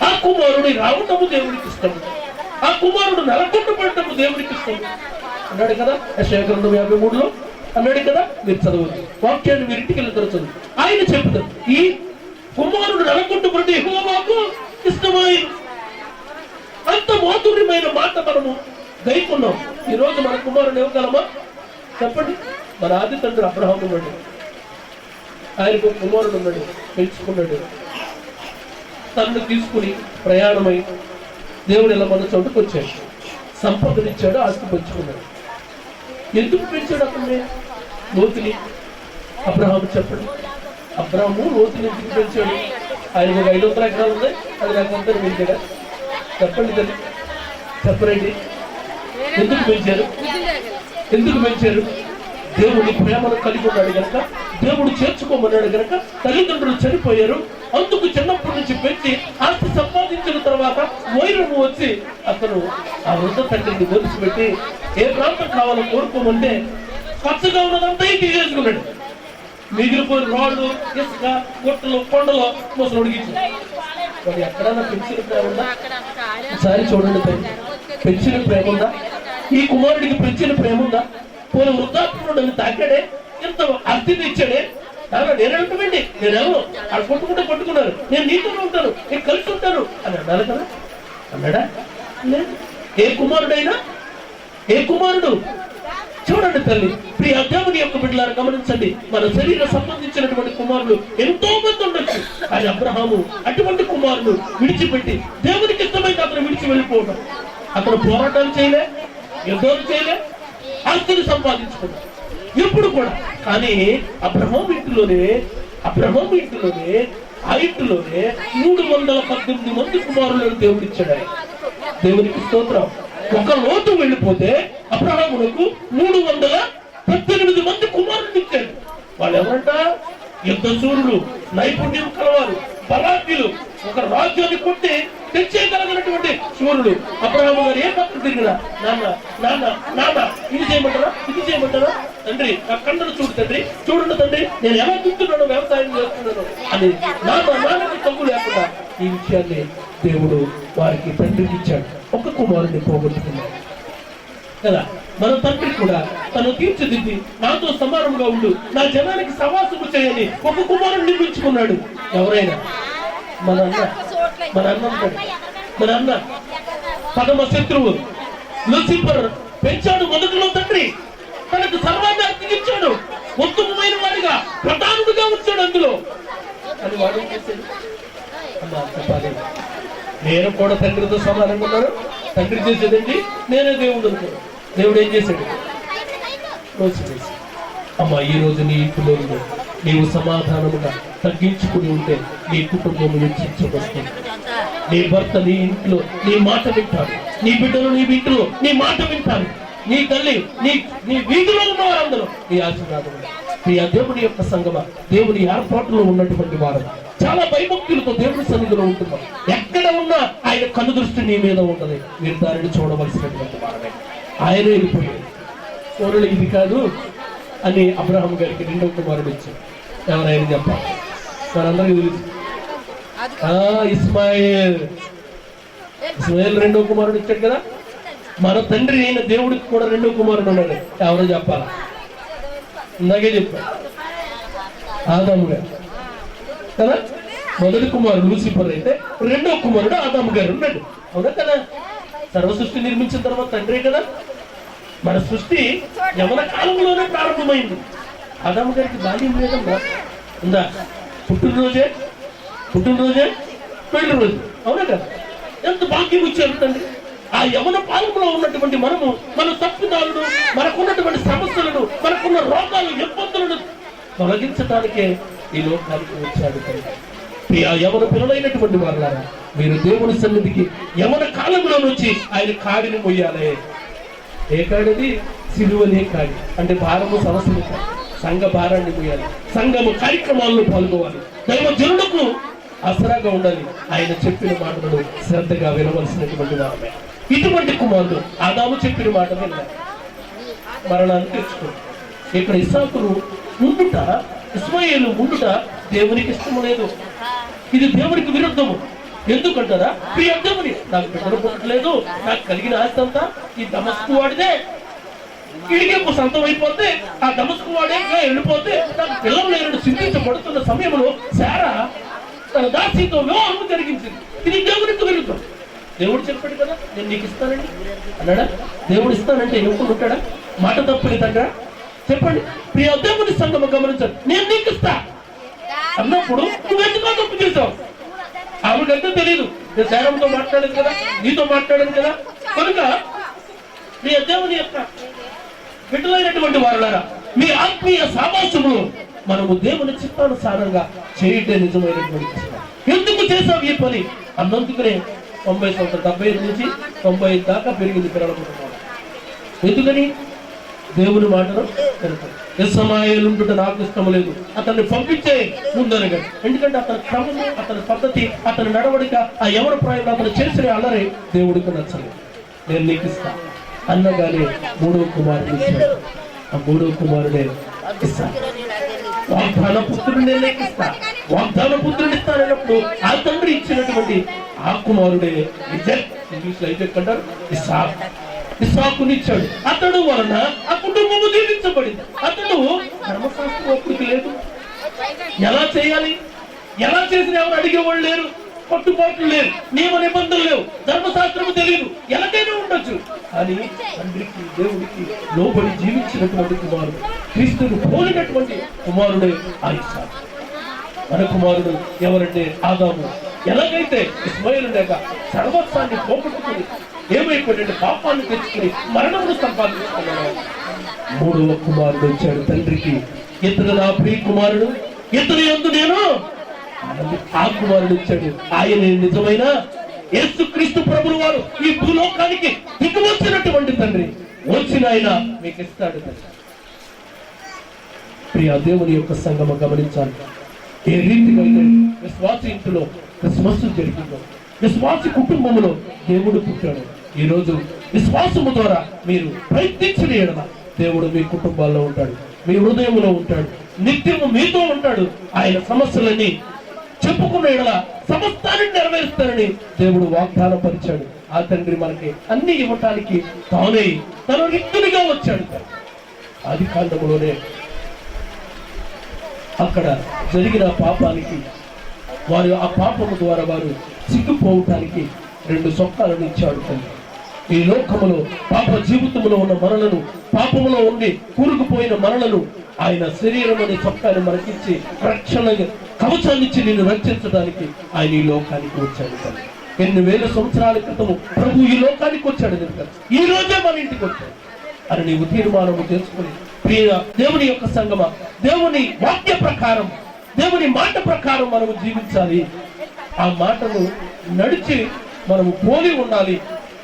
A: ఆ కుమారుని రావటము దేవునికి ఇష్టము, ఆ కుమారుడు నెలకొట్టబడటము దేవునికి ఇష్టము అన్నాడు కదా. యెషయా గ్రంథం 53లో అన్నాడు కదా. మీరు చదవచ్చు వాక్యాన్ని, మీరు ఇంటికి వెళ్ళి చదువు. ఆయన చెప్తారు, ఈ కుమారుడు నెలకొట్టబడి యెహోవాకు ఇష్టమై. అంత మాధుర్యమైన మాట మనము గైకున్నాం. ఈ రోజు మన కుమారుడు ఇవ్వగలమా చెప్పండి? మన ఆది తండ్రి అబ్రహాము ఉన్నాడు, ఆయనకు కుమారుడు ఉన్నాడు, పెంచుకున్నాడు. తనను తీసుకుని ప్రయాణమై దేవుడు ఇలా మన చోటుకు వచ్చాడు, సంపదనిచ్చాడు, ఆస్తి పంచుకున్నాడు. ఎందుకు పెంచాడు అతన్ని, లోతుని? అబ్రహాము చెప్పండి, అబ్రహాము లోతుని ఎందుకు పెంచాడు? ఆయనకు 500 ఎకరాలు ఉన్నాయి, అది నాకు అంతా పెంచాడా? చెప్పండి తల్లి, చెప్పండి. ఎందుకు పెంచారు? ఎందుకు పెంచారు? దేవుడి ప్రేమను కలిగి ఉన్నాడు కనుక, దేవుడు చేర్చుకోమన్నాడు కనుక. తల్లిదండ్రులు చనిపోయారు, అందుకు చిన్నప్పటి నుంచి పెంచి ఆస్తి సంపాదించిన తర్వాత వైరము వచ్చి అతను ఆ వృద్ధ తండ్రిని వదిలిపెట్టి ఏ ప్రాంతం కావాలో కోరుకోమంటే పచ్చగా ఉన్నదంతా తీసేసుకున్నాడు. మిగిలిపోయిన రాళ్ళు, ఇసుక, గుట్టలు, కొండలు ముసలుడికి మరి ఎక్కడైనా పెంచిన ప్రేమ ఉందా? ఒకసారి చూడండి తల్లి, పెంచిన ప్రేమ ఉందా? ఈ కుమారుడికి పెంచిన ప్రేమ ఉందా? పోనీ వృద్ధాత్ముడు తాకాడే, ఇంత అర్థిని ఇచ్చాడే, దానిలో నేనేమిటండి, నేనేమో అక్కడ కొట్టుకున్నారు, నేను నీతోనే ఉంటాను, నేను కలిసి ఉంటాను అని అన్నారు కదా. అన్నాడా? లేదు. ఏ కుమారుడైనా, ఏ కుమారుడు? చూడండి తల్లి, ప్రియ దేవుని యొక్క బిడ్డలారా గమనించండి. మన శరీర సంబంధించినటువంటి కుమారులు ఎంతో మంది ఉండొచ్చు, కానీ అబ్రహాము అటువంటి కుమారుడు విడిచిపెట్టి దేవునికి ఇష్టమైతే అతను విడిచి వెళ్ళిపోవడం. అతను పోరాటాలు చేయలే, యుద్ధాలు చేయలే, ఆస్తిని సంపాదించుకున్నాడు ఎప్పుడు కూడా. కానీ అబ్రహాము ఇంటిలోనే ఆ ఇంటిలోనే 318 మంది కుమారులను దేవుడిచ్చాడు. దేవునికి స్తోత్రం. ఒక లోతు వెళ్ళిపోతే అబ్రహామునకు 318 మంది కుమారులు ఇచ్చాడు. వాళ్ళు ఎవరంట? యుద్ధ సూర్యులు, నైపుణ్యం కలవారు, బలాఢ్యులు, ఒక రాజ్యాన్ని కొట్టి తెచ్చేయగలిగినటువంటి సూర్యుడు. అబ్రహాము గారు ఏ పక్కన తిరిగినా నాన్న నాన్న నాన్న ఇది చేయమంటారా తండ్రి, నా కండను చూడు తండ్రి, చూడండి తండ్రి, నేను ఎలా తింటున్నాను, వ్యవసాయం చేస్తున్నాను అని నాన్నకి తగ్గు లేకుండా ఈ విషయాన్ని దేవుడు వారికి తండ్రికి ఇచ్చాడు. ఒక కుమారుని పోగొట్టుకున్నాడు కదా. మన తండ్రి కూడా తను తీర్చిదిద్ది నాతో సమానంగా ఉండు, నా జనానికి సవాసము చేయని ఒక కుమారుని నిర్మించుకున్నాడు. ఎవరైనా మన అన్న పదమ శత్రువు లూసిఫర్ పెంచాడు మొదటిలో తండ్రి, తనకు సర్వాన్ని అర్పించాడు, ఉత్తమమైన వాడిగా ప్రధానుడిగా వచ్చాడు అందులో. అని వాడు చేశాడు. అమ్మా చెప్పాలి. నేను కూడా తండ్రితో సమానంగా ఉన్నాను. తండ్రి చేసేదండి నేనే దేవుడు అనుకున్నాను. దేవుడు ఏం చేశాడు? అమ్మా ఈ రోజు నీ ఇంట్లో నీవు సమాధానముగా తగ్గించుకుని ఉంటే నీ కుటుంబం హెచ్చించబడుతుంది. నీ భర్త నీ ఇంట్లో నీ మాట వింటాడు, నీ బిడ్డలు నీ ఇంట్లో నీ మాట వింటారు, నీ తల్లి నీ వీధిలో ఉన్న వారందరూ నీ ఆశీర్వాదం. నీ దేవుని యొక్క సంగమ దేవుని ఏర్పాటులో ఉన్నటువంటి వారు చాలా భయభక్తులతో దేవుని సన్నిధిలో ఉంటున్నాం. ఎక్కడ ఉన్నా ఆయన కన్ను దృష్టి నీ మీద ఉంటది. మీరు దానిని చూడవలసినటువంటి వారమే. ఆయన వెళ్ళిపోయాడు. సోదరులు ఇది కాదు అని అబ్రహాం గారికి రెండవ కుమారుడు ఇచ్చాడు. ఎవరైనా చెప్పాలి, మనందరికీ తెలుసు. ఇస్మాయిల్ రెండవ కుమారుడు ఇచ్చాడు కదా. మన తండ్రి అయిన దేవుడికి కూడా రెండవ కుమారుడు ఉన్నాడు. ఎవరో చెప్పాలా? ఇందాకే చెప్పాడు, ఆదాము గారు కదా. మొదటి కుమారుడు లూసిఫర్ అయితే రెండవ కుమారుడు ఆదాము గారు ఉన్నాడు. అవునా కదా? సర్వ సృష్టి నిర్మించిన తర్వాత తండ్రే కదా. మన సృష్టి యవన కాలంలోనే ప్రారంభమైంది. ఆదాము గారికి బాల్యం లేదమ్మా, ఉందా? పుట్టినరోజే పెళ్లి రోజు. అవునా కదా? ఎంత భాగ్యం ఇచ్చారు తండ్రి. ఆ యవన పాలనలో ఉన్నటువంటి మనము మన తప్పుదారులు, మనకున్నటువంటి సమస్యలను, మనకున్న రోగాలు, ఇబ్బందులను తొలగించడానికే ఈ లోకానికి వచ్చాడు తండ్రి. ఆ యవన పిల్లలైనటువంటి వారులారా, మీరు దేవుని సన్నిధికి యవన కాలంలో నుంచి ఆయన కాడిని మొయ్యాలి. ఏ కాడిది? సిలువనే కాడి. అంటే భారము సమస్యలు కాదు, సంఘ భారాన్ని మొయ్యాలి. సంఘము కార్యక్రమాల్లో పాల్గొవాలి. దైవ జనులకు ఆసరాగా ఉండాలి. ఆయన చెప్పిన మాటలను శ్రద్ధగా వినవలసినటువంటి వారమే. ఇటువంటి కుమారుడు ఆదాము చెప్పిన మాట విన్నారు, మరణాన్ని తెచ్చుకోండి. ఇక్కడ ఇస్సాకును ఉండుట, ఇస్మాయిలు ఉండుట దేవునికి ఇష్టం లేదు. ఇది దేవునికి విరుద్ధము. ఎందుకంటారా? ప్రియ దేవుని నాకు బిడ్డలు పుట్టలేదు, నాకు కలిగిన ఆస్తి అంతా ఈ దమస్కు వాడిదే. ఇడిగేపు సొంతం అయిపోతే ఆ దమస్కు వాడే వెళ్ళిపోతే నాకు పిల్లలు లేరని చింతించబడుతున్న సమయంలో శారా తన దాసితో వివాహం జరిగించింది. ఇది దేవునికి విరుద్ధం. దేవుడు చెప్పాడు కదా, నేను నీకు ఇస్తానండి అన్నాడా? దేవుడు ఇస్తానంటే ఎప్పుడు ఉంటాడా? మాట తప్పని తండ్రా? చెప్పండి. ప్రియ దేవుని సంగమ గమనించాలి. నేను నీకు ఇస్తా అన్నప్పుడు నువ్వు ఎందుకో తప్పు చేసావు? ఆవిడంటే తెలియదు. నేను శారంతో మాట్లాడాను కదా, నీతో మాట్లాడాను కదా. కనుక ప్రియ దేవుని యొక్క బిడ్డలైనటువంటి వారులారా, మీ ఆత్మీయ సావాసములు మనము దేవుని చిత్తానుసారంగా చేయటే నిజమైనటువంటి. ఎందుకు చేసావు ఈ పని అన్నందుకునే 90 సంవత్సరాలు 75 నుంచి 95 దాకా పెరిగింది పిల్లల కుటుంబం. ఎందుకని? దేవుని మాటను ఇస్మాయిలు ఉంటుంటే నాకు ఇష్టం లేదు, అతన్ని పంపించే ముందనగా. ఎందుకంటే అతని క్రమము, అతని పద్ధతి, అతని నడవడిక, ఆ ఎవరి ప్రాయంలో అతను చేసిన అల్లరి దేవుడికి నచ్చలేదు. నేను నీకు ఇస్తా అన్నగానే మూడవ కుమారుడు ఇచ్చాడు. ఆ మూడవ కుమారుడే ఇస్తా. వాగ్దాన పుత్రుడు నేను నీకు ఇస్తా, వాగ్దాన పుత్రుడు ఇస్తానన్నప్పుడు ఆ తండ్రి ఇచ్చినటువంటి ఆ కుమారుడే ఇజక్, ఇంగ్లీష్ లో ఇజక్ అంటారు, ఇస్సాకునిచ్చాడు. అతడు వలన ఆ కుటుంబము దీవించబడింది. అతడు ధర్మశాస్త్రం ఒప్పుకి లేదు. ఎలా చేయాలి, ఎలా చేసిన ఎవరు అడిగేవాళ్ళు లేరు, పట్టుబాట్లు లేరు, నియమ నిబంధనలు లేవు, ధర్మశాస్త్రము తెలియదు. ఎలాగైనా ఉండొచ్చు. కానీ తండ్రికి దేవుడికి లోబడి జీవించినటువంటి కుమారుడు, క్రీస్తును పోలినటువంటి కుమారుడే ఆ ఇస్సాకు. మన కుమారుడు ఎవరంటే ఆదాము. ఎలాగైతే ఇస్మాయిలు లేక సర్వస్వాన్ని పోగొట్టుకుని ఏమైపోయిందంటే పాపాన్ని తెచ్చుకుని మరణమును సంపాదించుకున్నాడు. మూడవ కుమారుడు వచ్చాడు తండ్రికి. ఇతడు నా ప్రియ కుమారుడు, ఇతడు యందు నేను ఆ కుమారుడు వచ్చాడు. ఆయన నిజమైన యేసుక్రీస్తు ప్రభువు వారు ఈ భూలోకానికి దిగువచ్చినటువంటి తండ్రి. వచ్చిన ఆయన మీకు ఇస్తాడు. ప్రియ దేవుని యొక్క సంగమ గమనించాలి. ఏ రీతిగా విశ్వాస ఇంటిలో క్రిస్మస్ జరిగిందో, విశ్వాస కుటుంబంలో దేవుడు పుట్టాడు. ఈ రోజు విశ్వాసము ద్వారా మీరు ప్రయత్నించిన ఎడల దేవుడు మీ కుటుంబాల్లో ఉంటాడు, మీ హృదయంలో ఉంటాడు, నిత్యము మీతో ఉంటాడు. ఆయన సమస్యలని చెప్పుకున్న ఎడల సమస్తాన్ని నెరవేరుస్తారని దేవుడు వాగ్దానం పరిచాడు. ఆ తండ్రి మనకి అన్ని ఇవ్వటానికి తానే తన రిక్తునిగా వచ్చాడు. ఆది కాండములోనే అక్కడ జరిగిన పాపానికి వారు, ఆ పాపము ద్వారా వారు సిగ్గుపోవటానికి 2 చొక్కాలను ఇచ్చాడు తండ్రి. ఈ లోకములో పాప జీవితంలో ఉన్న మనలను, పాపములో ఉండి కూరుకుపోయిన మనలను ఆయన శరీరం అనే చొక్కాను మనకిచ్చి రక్షణ కవచాన్ని ఇచ్చి నిన్ను రక్షించడానికి ఆయన ఈ లోకానికి వచ్చాడు కదా. ఎన్ని వేల సంవత్సరాల క్రితము ప్రభు ఈ లోకానికి వచ్చాడు కదా, ఈ రోజే మన ఇంటికి వచ్చాడు అని నీవు తీర్మానము చేసుకుని ప్రియ దేవుని యొక్క సంగమ, దేవుని వాక్య ప్రకారం, దేవుని మాట ప్రకారం మనము జీవించాలి. ఆ మాటను నడిచి మనము పోలి ఉండాలి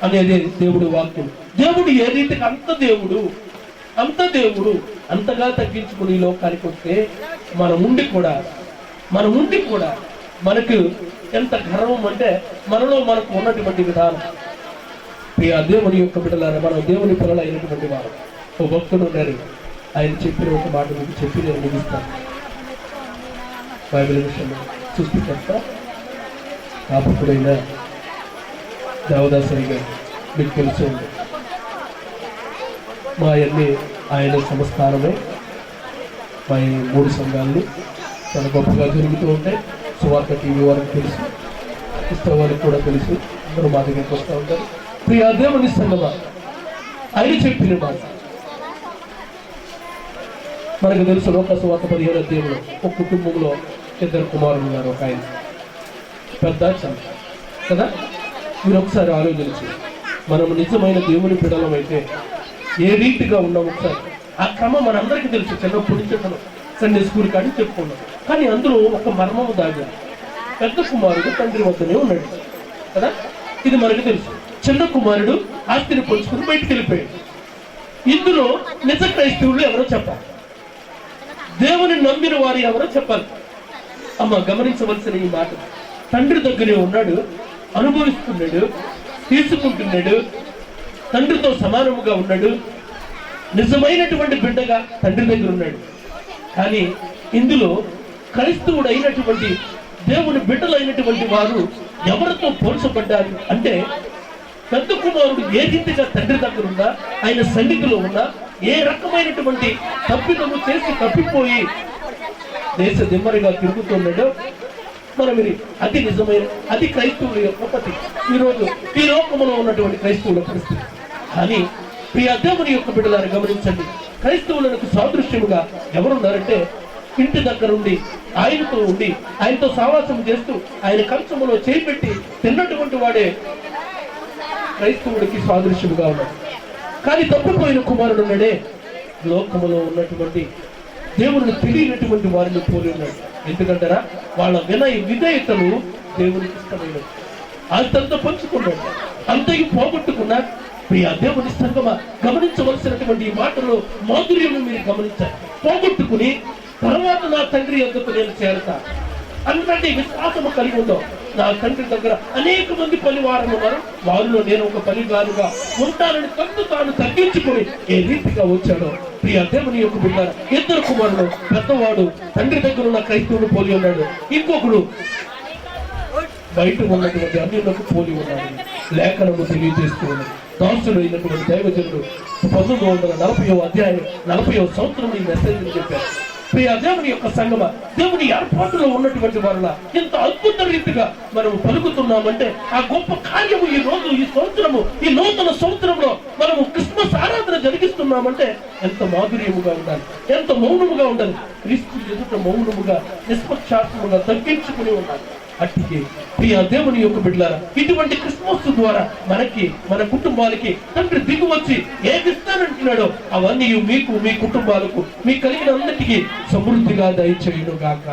A: అనేది దేవుడి వాక్యం. దేవుడు ఏ రీతికి అంత దేవుడు అంతగా తగ్గించుకుని ఈ లోకానికి వస్తే మన ఉండి కూడా మనకు ఎంత గర్వం అంటే మనలో మనకు ఉన్నటువంటి విధానం. ప్రియ దేవుని యొక్క బిడ్డలారా, మనం దేవుని పిల్లలు అయినటువంటి వారు. ఓ భక్తుడు ఉన్నారు, ఆయన చెప్పిన ఒక మాట మీకు చెప్పి నేను ముగిస్తాను. బైబిల్ విషయంలో చూస్తే చెప్తా, కాపుకుడైన దేవదాసరిగా మీకు తెలిసి ఉంది. మా అన్ని ఆయన సంస్థానమే. మా 3 సంఘాలు చాలా గొప్పగా జరుగుతూ ఉంటాయి. సువార్త టీవీ వారికి తెలుసు, క్రిస్తవ వారికి కూడా తెలుసు, అందరూ మా దగ్గరికి వస్తూ ఉంటారు. ప్రియ దేవుని సంగమా, ఆయన చెప్పిన మాట మనకు తెలుసు. లోక సువార్త 15వ అధ్యాయంలో ఒక కుటుంబంలో 2 కుమారులు ఉన్నారు. ఒక ఆయన పెద్ద చిన్న కదా. మీరు ఒకసారి ఆలోచించి, మనము నిజమైన దేవుని బిడ్డలం అయితే ఏ రీతిగా ఉన్నాం ఒకసారి ఆ క్రమం మనందరికీ తెలుసు. చిన్నప్పటి నుంచి సండే స్కూల్ కానీ చెప్పుకున్నాం. కానీ అందులో ఒక మర్మము దాగారు. పెద్ద కుమారుడు తండ్రి వద్దనే ఉన్నాడు కదా, ఇది మనకు తెలుసు. చిన్న కుమారుడు ఆస్తిని పంచుకుని బయటికి వెళ్ళిపోయాడు. ఇందులో నిజ క్రైస్తవులు ఎవరో చెప్పాలి, దేవుని నమ్మిన వారు ఎవరో చెప్పాలి. అమ్మ గమనించవలసిన ఈ మాట. తండ్రి దగ్గరే ఉన్నాడు, అనుభవిస్తున్నాడు, తీసుకుంటున్నాడు, తండ్రితో సమానముగా ఉన్నాడు, నిజమైనటువంటి బిడ్డగా తండ్రి దగ్గర ఉన్నాడు. కానీ ఇందులో క్రైస్తవుడు అయినటువంటి దేవుని బిడ్డలైనటువంటి వారు ఎవరితో పోల్చబడ్డారు అంటే, పెద్ద కుమారుడు ఏ రీతిగా తండ్రి దగ్గర ఉన్నా, ఆయన సన్నిధిలో ఉన్నా, ఏ రకమైనటువంటి తప్పిదము చేసి తప్పిపోయి దేశ దిమ్మరిగా తిరుగుతున్నాడో మనం ఇది అది నిజమైన అది క్రైస్తవుల యొక్క పతి. ఈరోజు ఈ లోకంలో ఉన్నటువంటి క్రైస్తవుల పరిస్థితి. కానీ ప్రియ దేవుని యొక్క బిడ్డలారా గమనించండి, క్రైస్తవులకు సాదృశ్యముగా ఎవరున్నారంటే, ఇంటి దగ్గర ఉండి ఆయనతో సావాసం చేస్తూ ఆయన కంచములో చేయి పెట్టి తిన్నటువంటి వాడే క్రైస్తవుడికి సాదృశ్యముగా ఉన్నాడు. కానీ తప్పిపోయిన కుమారుడు ఉన్నాడే, లోకములో ఉన్నటువంటి దేవుడిని తెలియనటువంటి వారిని పోలి ఉన్నాడు. ఎందుకంటారా, వాళ్ళ విధేయతలు దేవునికి ఇష్టమైనది. అంతంత పంచుకున్నాడు, అంతకి పోగొట్టుకున్నా. ప్రియ దేవుని సంగమా, గమనించవలసినటువంటి ఈ మాటలో మాధుర్యం మీరు గమనించాలి. పోగొట్టుకుని తర్వాత నా తండ్రి యొద్దకు నేను చేరతా అంతటి విశ్వాసము కలిగి ఉందాం. నా తండ్రి దగ్గర అనేక మంది పనివారు ఉన్నారు, వారిలో నేను ఒక పనివారుగా ఉంటానని తాను తగ్గించుకొని ఏ రీతిగా వచ్చాడో. ప్రియ దేవుని యొక్క బిడ్డ, 2 కుమారులు, పెద్దవాడు తండ్రి దగ్గర ఉన్న క్రైస్తవుడు పోలి ఉన్నాడు, ఇంకొకడు బయట ఉన్నటువంటి అన్యులకు పోలి ఉన్నాడు. లేఖనము తెలియజేస్తూ ఉన్నాడు. దాసుడు అయినటువంటి దైవజనుడు 1940వ అధ్యాయం 40వ సంవత్సరం ఈ మెసేజ్ చెప్పారు. ప్రియ దేవుని యొక్క సంగమ, దేవుని ఏర్పాటులో ఉన్నటువంటి వారుల ఎంత అద్భుత రీతిగా మనం పలుకుతున్నామంటే, ఆ గొప్ప కార్యము ఈ రోజు, ఈ సంవత్సరము, ఈ నూతన సంవత్సరంలో మనము క్రిస్మస్ ఆరాధన జరిగిస్తున్నామంటే ఎంత మాధుర్యముగా ఉండాలి, ఎంత మౌనముగా ఉండాలి. క్రీస్తు ఎదుట మౌనముగా నిష్పక్షాత్మముగా తగ్గించుకుని ఉండాలి. అట్టికి ప్రియ దేవుని యొక్క బిడ్డలారా, ఇటువంటి క్రిస్మస్ ద్వారా మనకి, మన కుటుంబాలకి తండ్రి దిగు వచ్చి ఏమిస్తానంటున్నాడో అవన్నీ మీకు, మీ కుటుంబాలకు, మీ కలిగిన అందరికీ సమృద్ధిగా దయచేయును గాక.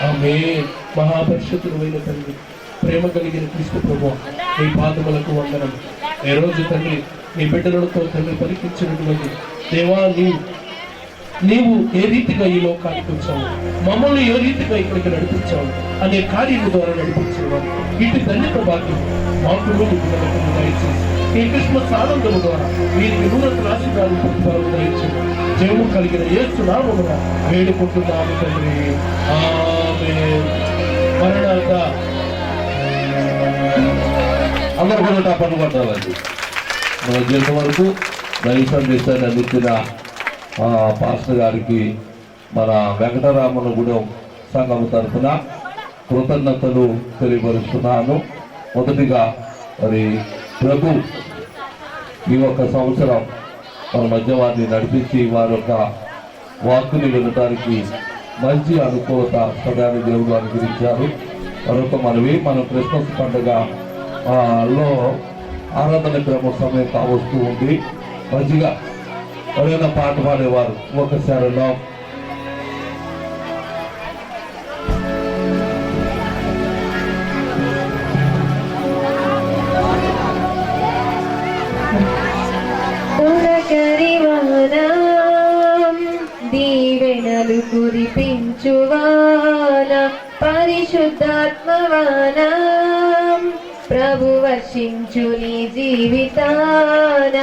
A: ఆమేన్. మహాపరిశుద్ధుడైన తండ్రి, ప్రేమ కలిగిన క్రీస్తు ప్రభువా, నీ పాదములకు వందనము. ఈ రోజు తండ్రి నీ బిడ్డలతో తండ్రి పలికించినటువంటి దేవా, నీవు ఏ రీతిగా ఈ లోకానికి వచ్చావు, మమ్మల్ని ఏ రీతిగా ఇక్కడికి నడిపించావు అనే కార్యము ద్వారా నడిపించేవారు. ఇటు ధన్యత భాగ్యం మాకు దయచేసి ఈ క్రిస్మస్ ఆనందము ద్వారా వీరికి నూనె ఆశీర్వాదం ప్రతిఫలం దయచేసి జీవము కలిగిన యేసు నామమున వేడుకుంటున్నాము తండ్రి. ఆమేన్. మరణాత
B: అందరూ కూడా పనుకుంటారండి. మన జీవితం వరకు దైవ సందేశాన్ని అందించిన పాస్టర్ గారికి మన వెంకటరామనగూడెం సంఘం తరఫున కృతజ్ఞతలు తెలియపరుస్తున్నాను. మొదటిగా మరి ప్రభు ఈ ఒక్క సంవత్సరం మన మధ్య వారిని నడిపించి వారి యొక్క వాక్కుని వినడానికి మంచి అనుకూలత సదాన్ని దేవుడు అనుగ్రహించారు. మరొక మనవి, మన క్రిస్మస్ పండుగ లో ఆరాధన క్రమ సమయం కావస్తూ ఉంది. మంచిగా ఎవరైనా పాట పాడేవారు ఒకసారి
C: దీవెనలు కురిపించువాన పరిశుద్ధాత్మవాన ప్రభు వర్షించు నీ జీవితాన